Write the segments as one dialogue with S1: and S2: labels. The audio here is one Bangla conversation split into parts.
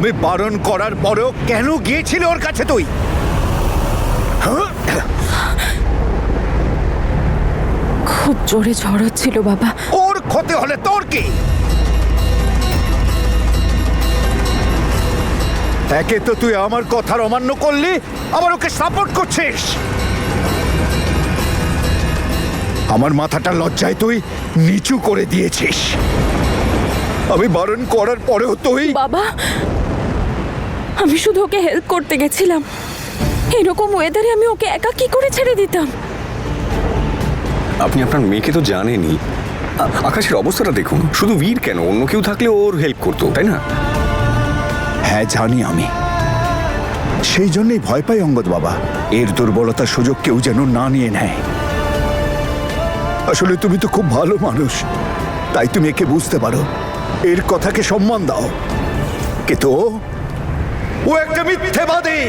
S1: আমি বারণ করার পরেও কেন গিয়েছিল ওর কাছে তুই?
S2: খুব জোরে ঝড় হচ্ছিল বাবা।
S1: ওর ক্ষতি হলে তোর কি? একে তো তুই আমার কথার অমান্য করলি, আবার ওকে সাপোর্ট করছিস। আমার মাথাটা লজ্জায় তুই নিচু করে দিয়েছিস। আমি বারণ করার পরেও তুই।
S2: বাবা, আমি শুধু ওকে হেল্প করতে গেছিলাম। এরকম ওয়েদারে আমি ওকে একা কি করে ছেড়ে দিতাম?
S3: আপনি আপনার মেয়েকে তো জানেনই। আকাশের অবস্থাটা দেখুন। শুধু বীর কেন, অন্য কেউ থাকলে ওর হেল্প করতো, তাই না?
S1: হ্যাঁ জানি আমি, সেই জন্যই ভয় পাই অঙ্গদ বাবা। এর দুর্বলতার সুযোগ কেউ যেন না নিয়ে নেয়। আসলে তুমি তো খুব ভালো মানুষ, তাই তুমি একে বুঝতে পারো, এর কথাকে সম্মান দাও। কিন্তু ও একটা মিথ্যেবাদী।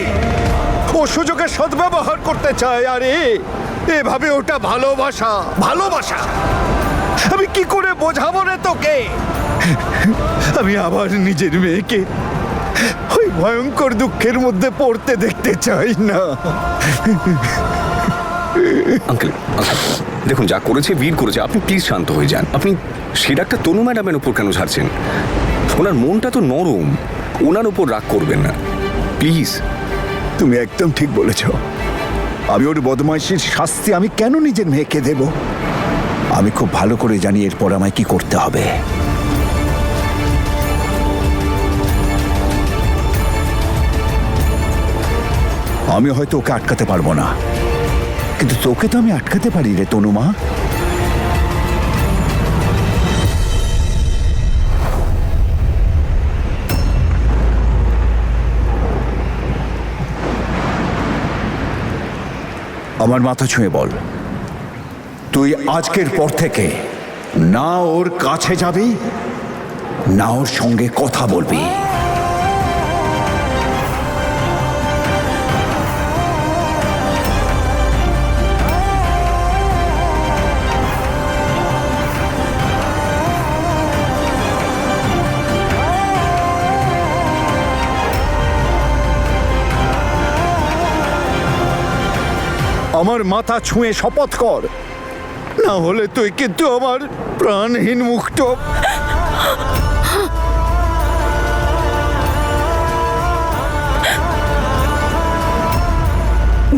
S1: ও সুযোগের সদ্ব্যবহার করতে চায়। আরে এভাবে ওটা ভালোবাসা। ভালোবাসা আমি কি করে বোঝাবো রে তোকে? আমি আবার নিজের মেয়েকে ওই ভয়ঙ্কর দুঃখের মধ্যে পড়তে দেখতে চাই না।
S3: আঙ্কেল, দেখুন, যা করেছে বীর করেছে। আপনি প্লিজ শান্ত হয়ে যান। আপনি সেটা একটা তনু ম্যাডামের উপর কেন ছাড়ছেন? ওনার মনটা তো নরম, ওনার উপর রাগ করবেন না প্লিজ।
S1: তুমি একদম ঠিক বলেছ। আমি ওর বদমাইশির শাস্তি আমি কেন নিজের মেয়েকে দেব? আমি খুব ভালো করে জানি এরপর আমায় কি করতে হবে। আমি হয়তো ওকে আটকাতে পারবো না, কিন্তু তোকে তো আমি আটকাতে পারি রে তনুমা। আমার মাথা ছুঁয়ে বল, তুই আজকের পর থেকে না ওর কাছে যাবি, না ওর সঙ্গে কথা বলবি। আমার মাথা ছুঁয়ে শপথ কর, না হলে তুই কিন্তু আমার প্রাণহীন মুক্ত।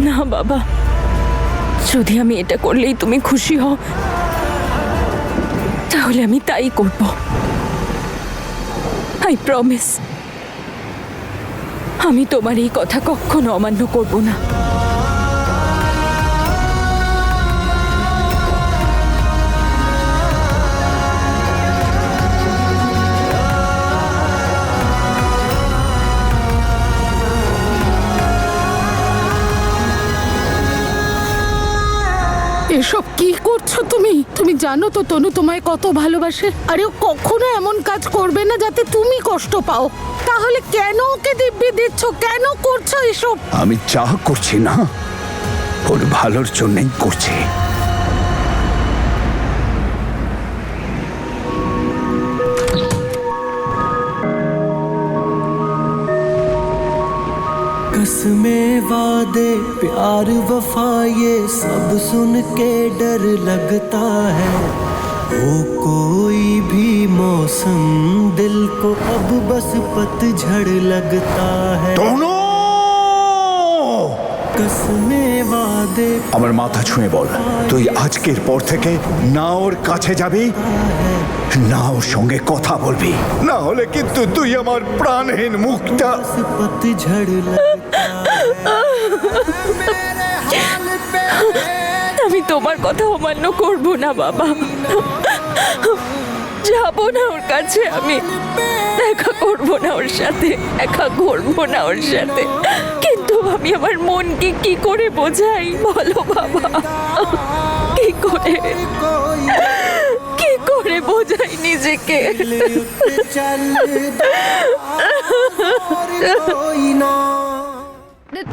S2: না বাবা, যদি আমি এটা করলেই তুমি খুশি হও, তাহলে আমি তাই করব। আই প্রমিস, আমি তোমার এই কথা কখনো অমান্য করব না।
S4: এসব কি করছো তুমি? তুমি জানো তো তনু তোমায় কত ভালোবাসে। আরে ও কখনো এমন কাজ করবে না যাতে তুমি কষ্ট পাও। তাহলে কেন ওকে দিব্যি দিচ্ছ? কেন করছো এসব?
S1: আমি যা করছি না ওর ভালোর জন্যই করছি।
S5: कसमें वादे प्यार वफा ये सब सुन के डर लगता है। हो कोई भी मौसम दिल को अब बस पतझड़ लगता है। कसमें वादे।
S1: আমার মাথা ছুঁয়ে বল, তুই আজকের পর থেকে না ওর কাছে যাবি, না ওর সঙ্গে কথা বলবি, না হলে কিন্তু তুই আমার প্রাণহীন মুক্তা।
S5: पतझड़ लगता
S2: আমি তোমার কথা অমান্য করব না বাবা। যাব না ওর কাছে, আমি দেখা করব না ওর সাথে, দেখা করব না ওর সাথে। কিন্তু আমি আমার মনকে কি করে বোঝাই বলো বাবা? কি করে বোঝাই নিজেকে?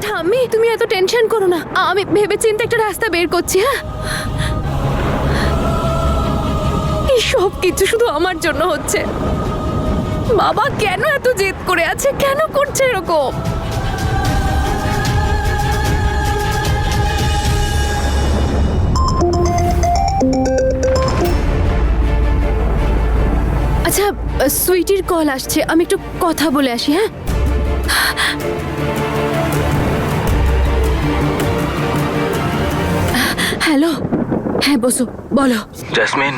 S6: ঠাম্মি, তুমি এত টেনশন করো না, আমি ভেবেচিন্তে একটা রাস্তা বের করছি। হ্যাঁ, এই সব কিছু শুধু আমার জন্য হচ্ছে। বাবা কেন এত জেদ করে আছে, কেন করছে এরকম? আচ্ছা, সুইটির কল আসছে, আমি একটু কথা বলে আসি। হ্যাঁ, হ্যালো। হ্যাঁ বসু, বলো।
S7: জেসমিন,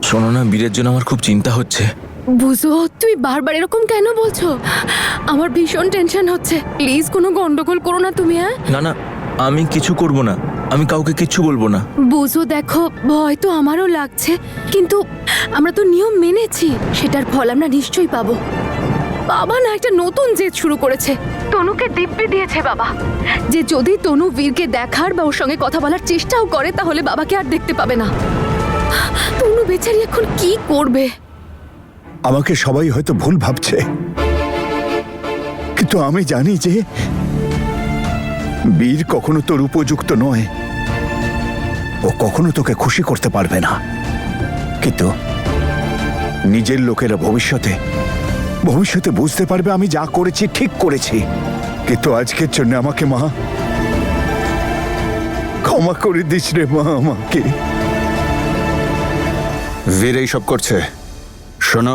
S7: শোনো না, বীরের জন্য আমার খুব চিন্তা হচ্ছে।
S6: বুঝো, তুই বারবার এরকম কেন বলছো? আমার ভীষণ টেনশন হচ্ছে। প্লিজ কোনো গন্ডগোল করো না তুমি। হ্যাঁ
S7: না না, আমি কিছু করব না, আমি কাউকে কিচ্ছু বলবো না।
S6: বুঝো, দেখো ভয় তো আমারও লাগছে, কিন্তু আমরা তো নিয়ম মেনেছি, সেটার ফল আমরা নিশ্চয়ই পাবো। বাবা না একটা নতুন জেদ শুরু করেছে। তনুকে দিব্যি দিয়েছে বাবা যে যদি তনু বীরকে দেখার বা ওর সঙ্গে কথা বলার চেষ্টাও করে তাহলে বাবাকে আর দেখতে পাবে না। তনু বেচারি এখন কি করবে?
S1: আমাকে সবাই হয়তো ভুল ভাবছে, কিন্তু আমি জানি যে বীর কখনো তোর উপযুক্ত নয়, ও কখনো তোকে খুশি করতে পারবে না। কিন্তু নিজের লোকেরা ভবিষ্যতে বুঝতে পারবে আমি যা করেছি ঠিক করেছি। কিন্তু আজকের জন্য আমাকে মা ক্ষমা করে দিস রে মা আমাকে।
S8: বীর এইসব করছে। শোনো,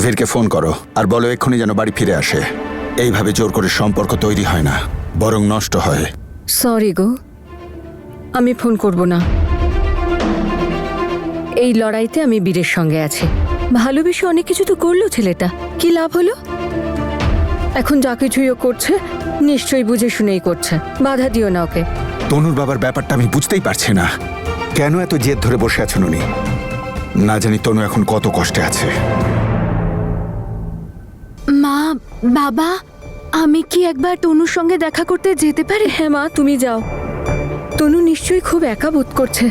S8: বীরকে ফোন করো আর বলো এক্ষুনি যেন বাড়ি ফিরে আসে। এইভাবে জোর করে সম্পর্ক তৈরি হয় না, বরং নষ্ট হয়।
S2: সরি গো, আমি ফোন করব না। এই লড়াইতে আমি বীরের সঙ্গে আছি। ভালোবেসে অনেক কিছু তো করলো ছেলেটা, কি লাভ হলো? এখন যা কিছুই ও করছে নিশ্চয়ই বুঝে শুনেই করছে। বাধা দিও না ওকে।
S8: তনুর বাবার ব্যাপারটা আমি বুঝতেই পারছি না, কেন এত জেদ ধরে বসে আছেন উনি? না জানি তনু এখন কত কষ্টে আছে।
S6: মা, বাবা, আমি কি একবার তনুর সঙ্গে দেখা করতে যেতে পারি?
S2: হ্যাঁ মা, তুমি যাও। তনু নিশ্চয়ই খুব একা বোধ করছে।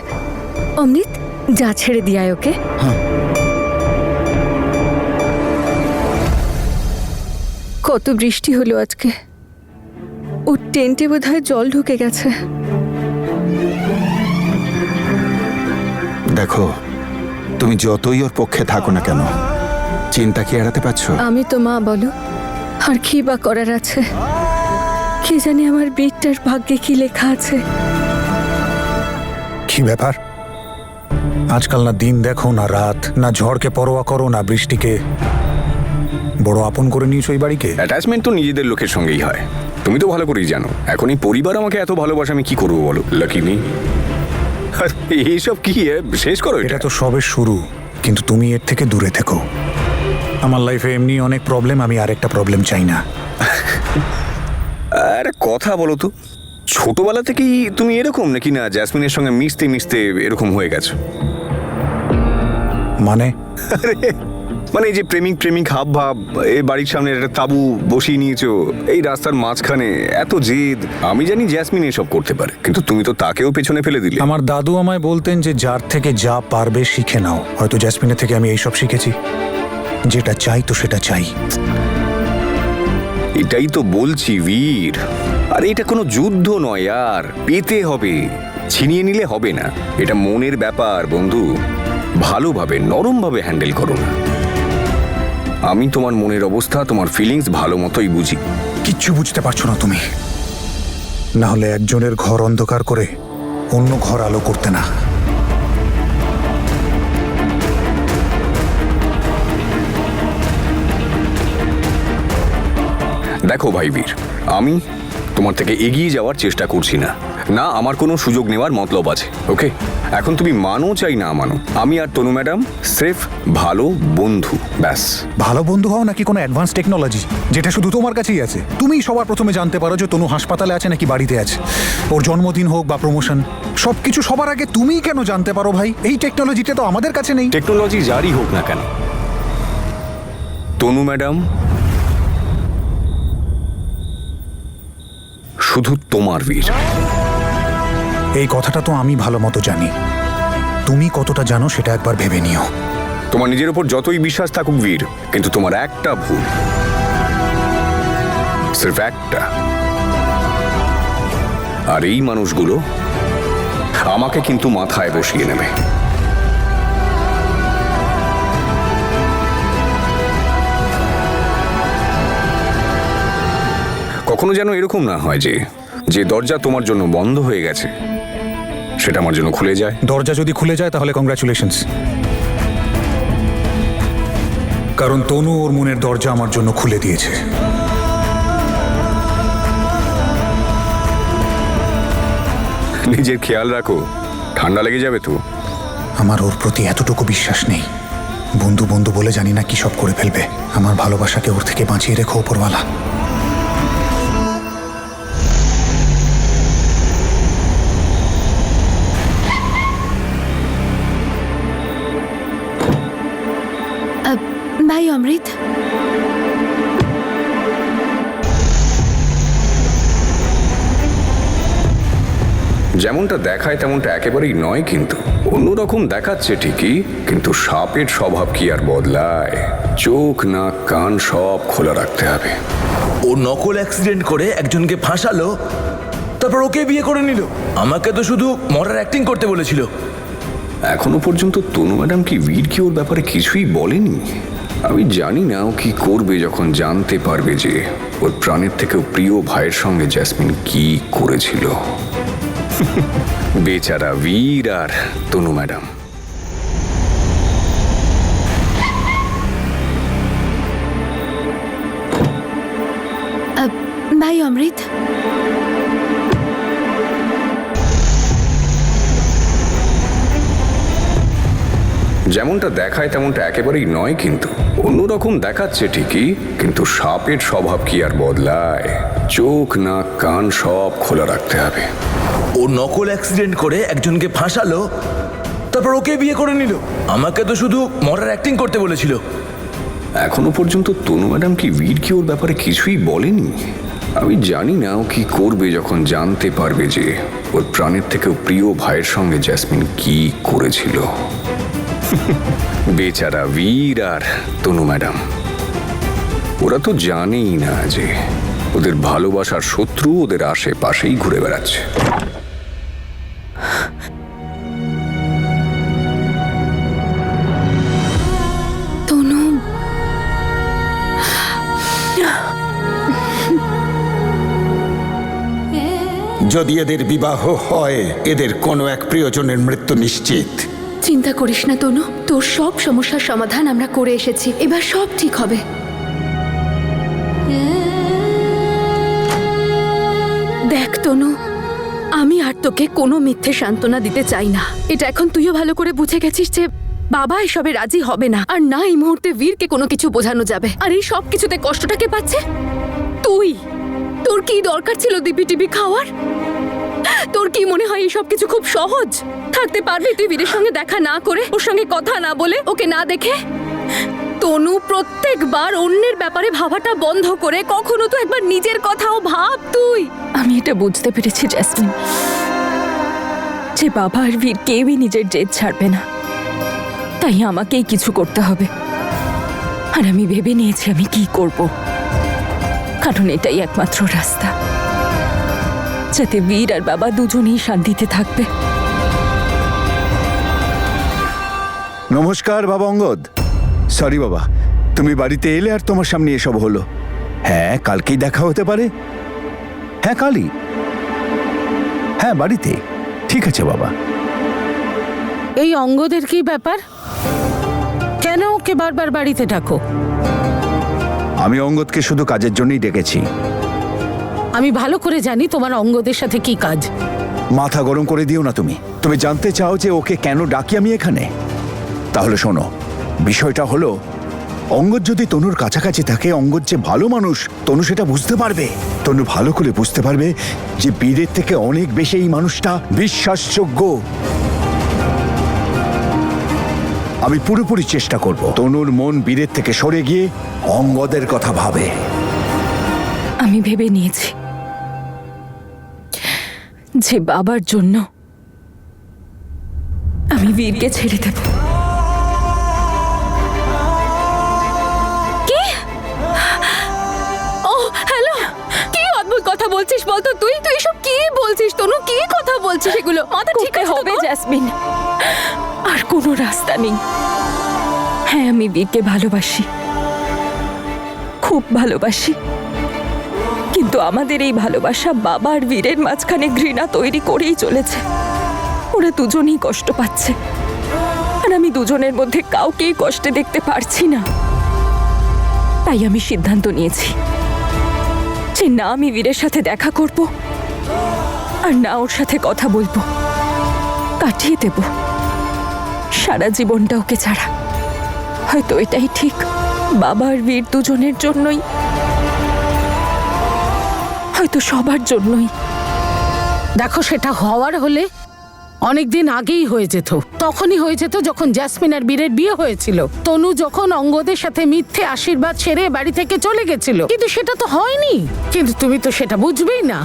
S2: অমৃত, যা ছেড়ে দিয়ায় ওকে। কত বৃষ্টি হলো আজকে, ওর টেন্টে বোধহয় জল ঢুকে গেছে।
S8: দেখো, তুমি যতই ওর পক্ষে থাকো না কেন, চিন্তা কি এড়াতে পারছো?
S2: আমি তো মা, বলো আর কি বা করার আছে? কে জানে আমার বীরটার ভাগ্যে কি লেখা আছে।
S9: কি ব্যাপার আজকাল? না দিন দেখো না রাত, না ঝড়কে পরোয়া করো না বৃষ্টিকে। বড় আপন করে নিয়েছো এই বাড়িকে।
S3: অ্যাটাচমেন্ট তো নিজেদের লোকের সঙ্গেই হয়, তুমি তো ভালো করেই জানো। এখন এই পরিবার আমাকে এত ভালোবাসে, আমি কি করবো বলো? Lucky me. এইসব কি শেষ করো
S9: এটা তো সবে শুরু, কিন্তু তুমি এর থেকে দূরে থেকো। আমার লাইফে এমনি অনেক প্রবলেম, আমি আরেকটা প্রবলেম চাই না।
S3: আরে কথা বলো তো, ছোটবেলা থেকেই তুমি এরকম নাকি না জ্যাসমিনের সঙ্গে মিশতে মিশতে এরকম হয়ে গেছো?
S9: মানে
S3: মানে এই যে প্রেমিক হাব ভাব, এই বাড়ির সামনে একটা তাবু বসিয়ে নিয়েছো, এই রাস্তার মাঝখানে এত জেদ। আমি জানি জ্যাসমিন এসব করতে পারে, কিন্তু তুমি তো তাকেও পেছনে ফেলে দিলে।
S9: আমার দাদু আমায় বলতেন যে যার থেকে যা পারবে শিখে নাও। হয়তো জ্যাসমিনের থেকে আমি এইসব শিখেছি। যেটা চাই তো সেটা চাই।
S3: এটাই তো বলছি বীর, আরে এটা কোনো যুদ্ধ নয় আর, পেতে হবে, ছিনিয়ে নিলে হবে না। এটা মনের ব্যাপার বন্ধু, ভালোভাবে নরমভাবে হ্যান্ডেল করো না। আমি তোমার মনের অবস্থা, তোমার ফিলিংস ভালো মতোই বুঝি।
S9: কিচ্ছু বুঝতে পারছো না তুমি, না হলে একজনের ঘর অন্ধকার করে অন্য ঘর আলো করতে না।
S3: দেখো ভাই বীর, আমি তোমার থেকে এগিয়ে যাওয়ার চেষ্টা করছি না, না আমার কোনো সুযোগ নেওয়ার মতলব আছে। ওকে, এখন তুমি মানো চাই না মানো, আমি আর তনু ম্যাডাম স্রেফ ভালো বন্ধু, ব্যাস।
S9: ভালো বন্ধু হও নাকি কোনো অ্যাডভান্স টেকনোলজি যেটা শুধু তোমার কাছেই আছে? তুমিই সবার প্রথমে জানতে পারো যে তনু হাসপাতালে আছে নাকি বাড়িতে আছে। ওর জন্মদিন হোক বা প্রমোশন, সবকিছু সবার আগে তুমিই কেন জানতে পারো ভাই? এই টেকনোলজিটা তো আমাদের কাছে নেই।
S3: টেকনোলজি যারই হোক না কেন, তনু ম্যাডাম শুধু তোমার বীর।
S9: এই কথাটা তো আমি ভালো মতো জানি, তুমি কতটা জানো সেটা একবার ভেবে নিও।
S3: তোমার নিজের উপর যতই বিশ্বাস থাকুক বীর, কিন্তু তোমার একটা ভুল, সির্ফ একটা। আর এই মানুষগুলো আমাকে কিন্তু মাথায় বসিয়ে নেবে। কখনো যেন এরকম না হয় যে যে দরজা তোমার জন্য বন্ধ হয়ে গেছে সেটা আমার জন্য খুলে যায়।
S9: দরজা যদি খুলে যায় তাহলে কংগ্রাচুলেশনস, কারণ তনু ওর মনের দরজা আমার জন্য খুলে দিয়েছে।
S3: নিজের খেয়াল রাখো, ঠান্ডা লেগে যাবে তো।
S9: আমার ওর প্রতি এতটুকু বিশ্বাস নেই। বন্ধু বন্ধু বলে জানি না কি সব করে ফেলবে। আমার ভালোবাসাকে ওর থেকে বাঁচিয়ে রেখো ওপরওয়ালা।
S6: ভাই অমৃত,
S3: যেমনটা দেখায় তেমনটা একেবারেই নয়, কিন্তু অন্যরকম দেখাচ্ছে ঠিকই, কিন্তু সাপের স্বভাব কি আর বদলায়? চোখ নাক কান সব খোলা রাখতে হবে।
S7: ও নকল অ্যাক্সিডেন্ট করে একজনকে ফাঁসালো, তারপর ওকে বিয়ে করে নিল। আমাকে তো শুধু মরার অ্যাক্টিং করতে বলেছিল।
S3: এখনো পর্যন্ত তনু ম্যাডাম কি বীর কি ওর ব্যাপারে কিছুই বলেনি? আমি জানি না ও কি করবে যখন জানতে পারবে যে ওর প্রাণের থেকেও প্রিয় ভাইয়ের সঙ্গে জ্যাসমিন কি করেছিল। বেচারা বীর আর তনু ম্যাডাম।
S6: ভাই অমৃত,
S3: যেমনটা দেখায় তেমনটা একেবারেই নয়, কিন্তু অন্যরকম দেখাচ্ছে ঠিকই, কিন্তু সাপের স্বভাব কি আর বদলায়? চোখ নাক কান সব খোলা রাখতে হবে।
S7: ও নকল অ্যাক্সিডেন্ট করে একজনকে ফাঁসালো, তারপর ওকে বিয়ে করে নিল। আমাকে তো শুধু মরার অ্যাক্টিং করতে বলেছিল।
S3: এখনো পর্যন্ত তনু ম্যাডাম কি বীর কি ওর ব্যাপারে কিছুই বলেনি? আমি জানি না ও কি করবে যখন জানতে পারবে যে ওর প্রাণের থেকেও প্রিয় ভাইয়ের সঙ্গে জ্যাসমিন কি করেছিল। বেচারা বীর আর তনু ম্যাডাম। ওরা তো জানেই না যে ওদের ভালোবাসার শত্রু ওদের আশেপাশেই ঘুরে বেড়াচ্ছে।
S6: তনু,
S8: যদি এদের বিবাহ হয়, এদের কোনো এক প্রিয়জনের মৃত্যু নিশ্চিত।
S6: চিন্তা করিস না তনু, তোর সব সমস্যার সমাধান আমরা করে এসেছি। এবার সব ঠিক হবে। দেখ তনু, আমি আর তোকে কোনো মিথ্যে সান্ত্বনা দিতে চাই না। এটা এখন তুইও ভালো করে বুঝে গেছিস যে বাবা এসবে রাজি হবে না, আর না এই মুহূর্তে বীরকে কোনো কিছু বোঝানো যাবে। আর এই সব কিছুতে কষ্টটা কে পাচ্ছে? তুই। তোর কি দরকার ছিল দিব্যি টিভি খাওয়ার? তোর কি মনে হয় এইসব কিছু খুব সহজ? থাকতে পারবি তুই বীরের সঙ্গে দেখা না করে, ওর সঙ্গে কথা না বলে, ওকে না দেখে? তনু, প্রত্যেকবার অন্যের ব্যাপারে ভাবাটা বন্ধ করে কখনো তো একবার নিজের কথাও ভাব তুই।
S2: আমি এটা বুঝতে পেরেছি জ্যাসমিন, যে বাবা আর বীর কেউই নিজের জেদ ছাড়বে না, তাই আমাকেই কিছু করতে হবে। আর আমি ভেবে নিয়েছি আমি কি করব, কারণ এটাই একমাত্র রাস্তা যাতে বীর আর বাবা দুজনেই শান্তিতে থাকবে।
S1: নমস্কার বাবা অঙ্গদ। সরি বাবা, তুমি বাড়িতে এলে আর তোমার সামনে এসব হলো। হ্যাঁ, কালকেই দেখা হতে পারে। হ্যাঁ, কালই। হ্যাঁ, বাড়িতে। ঠিক আছে বাবা।
S4: এই অঙ্গদের কি ব্যাপার? কেন ওকে বারবার বাড়িতে ডাকো?
S1: আমি অঙ্গদকে শুধু কাজের জন্যই ডেকেছি।
S4: আমি ভালো করে জানি তোমার অঙ্গদের সাথে কি কাজ।
S1: মাথা গরম করে দিও না তুমি। তুমি জানতে চাও যে ওকে কেন ডাকি আমি এখানে? তাহলে শোনো, বিষয়টা হলো অঙ্গদ যদি তনুর কাছাকাছি থাকে, অঙ্গদ যে ভালো মানুষ তনু সেটা বুঝতে পারবে। তনু ভালো করে বুঝতে পারবে যে বীরের থেকে অনেক বেশি এই মানুষটা বিশ্বাসযোগ্য। আমি পুরোপুরি চেষ্টা করব তনুর মন বীরের থেকে সরে গিয়ে অঙ্গদের কথা ভাবে।
S2: আমি ভেবে নিয়েছি যে বাবার জন্য আমি বীরকে ছেড়ে দেব।
S6: কি? ও হ্যালো, কি অদ্ভুত কথা বলছিস বলতো তুই? তুই এসব কি বলছিস তনু? কি কথা বলছিস এগুলো? মাথা ঠিক
S2: করতে হবে জ্যাসমিন, আর কোনো রাস্তা নেই। হ্যাঁ, আমি বীরকে ভালোবাসি, খুব ভালোবাসি, কিন্তু কিন্তু আমাদের এই ভালোবাসা বাবা আর বীরের মাঝখানে ঘৃণা তৈরি করেই চলেছে। ওরা দুজনেই কষ্ট পাচ্ছে, আর আমি দুজনের মধ্যে কাউকেই কষ্টে দেখতে পারছি না। তাই আমি সিদ্ধান্ত নিয়েছি যে না আমি বীরের সাথে দেখা করব, আর না ওর সাথে কথা বলবো। কাটিয়ে দেব সারা জীবনটা ওকে ছাড়া। হয়তো এটাই ঠিক, বাবা আর বীর দুজনের জন্যই, হয়তো সবার জন্যই।
S4: দেখো, সেটা হওয়ার হলে অনেকদিন আগেই হয়ে যেত। তখনই হয়ে যেত যখন জ্যাসমিন আর বীরের বিয়ে হয়েছিল, তনু যখন অঙ্গদের সাথে মিথ্যে আশীর্বাদ ছেড়ে বাড়ি থেকে চলে গেছিল। কিন্তু সেটা তো হয়নি। কিন্তু তুমি তো সেটা বুঝবেই না।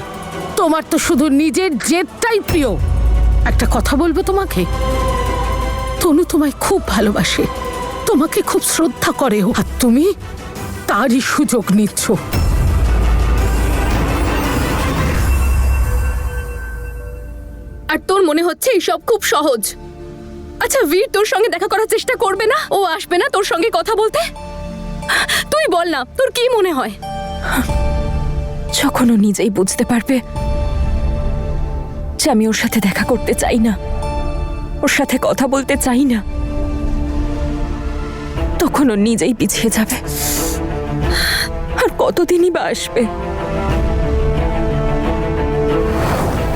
S4: তোমার তো শুধু নিজের জেদটাই প্রিয়। একটা কথা বলবো তোমাকে, তনু তোমায় খুব ভালোবাসে, তোমাকে খুব শ্রদ্ধা করে, আর তুমি তারই সুযোগ নিচ্ছ।
S6: আর তোর মনে হচ্ছে এইসব খুব সহজ? আচ্ছা, বীর তোর সঙ্গে দেখা করার চেষ্টা করবে না? ও আসবে না তোর সঙ্গে কথা বলতে? তুই বল না, তোর কি মনে হয়?
S2: যখন ও নিজেই বুঝতে পারবে যে আমি ওর সাথে দেখা করতে চাই না, ওর সাথে কথা বলতে চাই না, তখন ও নিজেই পিছিয়ে যাবে। আর কতদিনই বা আসবে?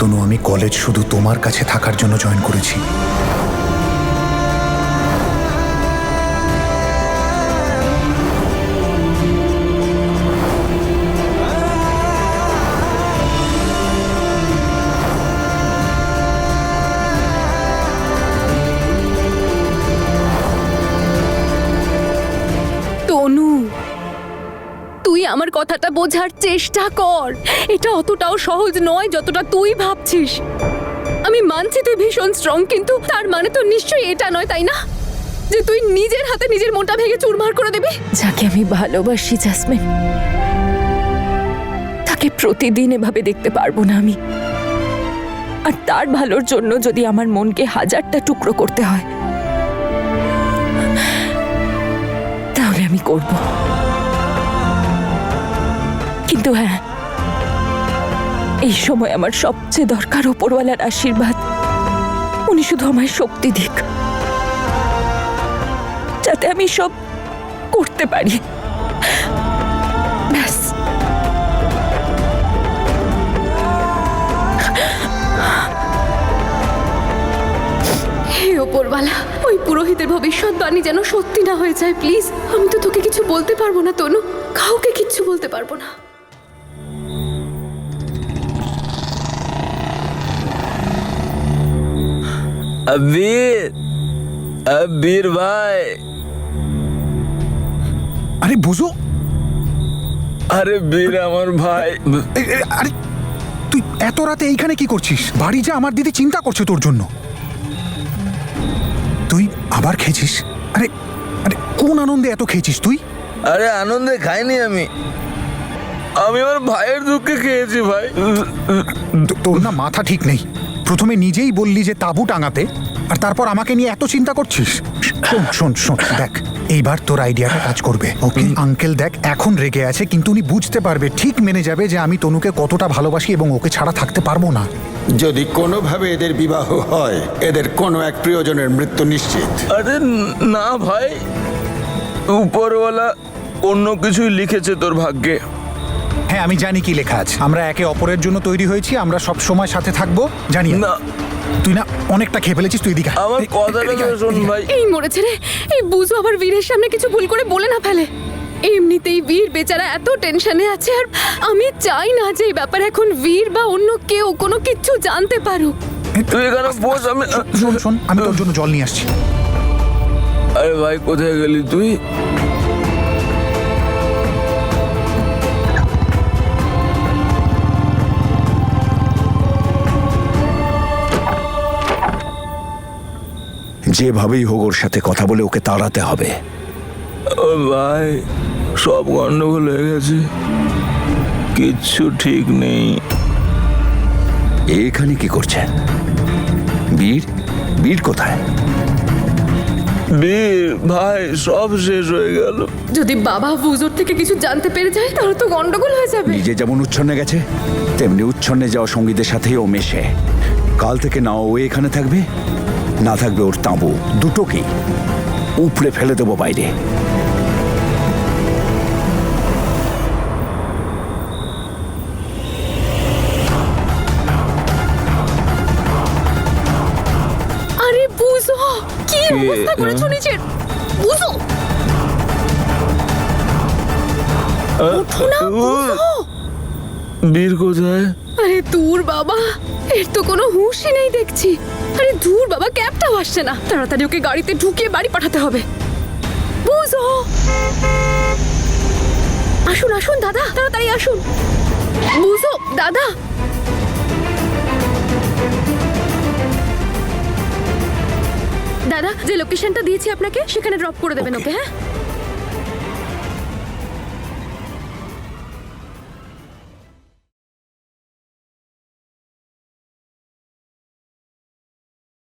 S9: তনু, আমি কলেজ শুধু তোমার কাছে থাকার জন্য জয়েন করেছি।
S6: তনু, তুই আমার কথাটা বোঝার চেষ্টা কর। এটা অতটাও সহজ নয় যতটা তুই ভাবছিস। আমি মানছি তুই ভীষণ স্ট্রং, কিন্তু তার মানে তো নিশ্চয়ই এটা নয়, তাই না, যে তুই নিজের হাতে নিজের মনটা ভেঙে চুরমার করে দিবি?
S2: যাকে আমি ভালোবাসি জ্যাসমিন, তাকে প্রতিদিন এভাবে দেখতে পারবো না আমি। আর তার ভালোর জন্য যদি আমার মনকে হাজারটা টুকরো করতে হয়, তাহলে আমি করব। কিন্তু হ্যাঁ, এই সময় আমার সবচেয়ে দরকার ওপরওয়ালার আশীর্বাদ। উনি শুধু আমায় শক্তি দিক, যাতে আমি সব করতে পারি। ব্যাস।
S6: হে ওপরওয়ালা, ওই পুরোহিতের ভবিষ্যৎবাণী যেন সত্যি না হয়ে যায় প্লিজ। আমি তো তোকে কিছু বলতে পারবো না তনু, কাউকে কিচ্ছু বলতে পারবো না।
S7: বীর ভাই।
S9: আরে বুঝো,
S7: আরে বীর আমার ভাই।
S9: আরে তুই এত রাতে এইখানে কি করছিস? বাড়ি যা, আমার দিদি চিন্তা করছে তোর জন্য। তুই আবার খেয়েছিস? আরে আরে কোন আনন্দে এত খেয়েছিস তুই?
S7: আরে আনন্দে খাইনি আমি আমার ভাইয়ের দুঃখে খেয়েছি ভাই।
S9: তোর না মাথা ঠিক নেই। প্রথমে নিজেই বললি যে তাঁবু টাঙাতে, আর তারপর আমাকে নিয়ে এত চিন্তা করছিস। শোন শোন শোন, দেখ, এইবার তোর আইডিয়াটা কাজ করবে। ওকে আঙ্কেল দেখ এখন রেগে আছে, কিন্তু উনি বুঝতে পারবে, ঠিক মেনে যাবে যে আমি তনুকে কতটা ভালোবাসি এবং ওকে ছাড়া থাকতে পারবো না।
S8: যদি কোনোভাবে এদের বিবাহ হয়, এদের কোনো এক প্রিয়জনের মৃত্যু নিশ্চিত।
S7: আরে না ভাই, উপরওয়ালা অন্য কিছুই লিখেছে তোর ভাগ্যে।
S9: হ্যাঁ, আমি জানি কি লেখা আছে। আমরা একে অপরের জন্য তৈরি হয়েছি, আমরা সব সময় সাথে থাকবো, জানি
S7: না।
S9: তুই না অনেকটা খেয়ে ফেলেছিস, তুই দিঘা।
S7: আমার কথাটা তো শোন ভাই।
S6: এই মরেছে রে, এই বুঝো আবার বীরের সামনে কিছু ভুল করে বলে না ফেলে। এমনিতেই বীর বেচারা এত টেনশনে আছে, আর আমি চাই না যে এই ব্যাপারে এখন বীর বা অন্য কেউ কোনো কিছু জানতে পারুক।
S7: তুই এখানে বস, আমি
S9: শোন শোন, আমি তোর জন্য জল নিয়ে আসছি।
S7: আরে ভাই, কোথায় গেলি তুই?
S1: যেভাবেই হোক ওর সাথে কথা বলে ওকে তাড়াতে হবে।
S7: ও ভাই, সব গন্ডগোল হয়ে গেছে, কিচ্ছু ঠিক নেই।
S1: এখানে কি করছে? বীর? বীর কোথায়?
S7: বীর ভাই সব শেষ হয়ে গেল।
S6: যদি বাবা বুজোর থেকে কিছু জানতে পেরে যায় তাহলে তো গন্ডগোল হয়ে যাবে।
S1: নিজে যেমন উচ্ছন্নে গেছে তেমনি উচ্ছন্নে যাওয়া সঙ্গীদের সাথেই ও মেশে। কাল থেকে না ও এখানে থাকবে, না থাকবে ওর তাঁবু, দুটোকেই উপড়ে ফেলে দেবো বাইরে।
S6: আরে বুঝো কি অবস্থা করেছো নিজের, বুঝো ওঠো না, বুঝো।
S7: বীর কোথায়?
S6: আরে দূর বাবা, এর তো কোনো হুঁশই নেই দেখছি। আরে দূর বাবা, ক্যাবটাও আসছে না, তাড়াতাড়ি ওকে গাড়িতে ঢুকিয়ে বাড়ি পাঠাতে হবে। বুঝো, আসুন আসুন দাদা, তাড়াতাড়ি আসুন। বুঝো দাদা, দাদা যে লোকেশনটা দিয়েছি আপনাকে সেখানে ড্রপ করে দেবেন ওকে, হ্যাঁ?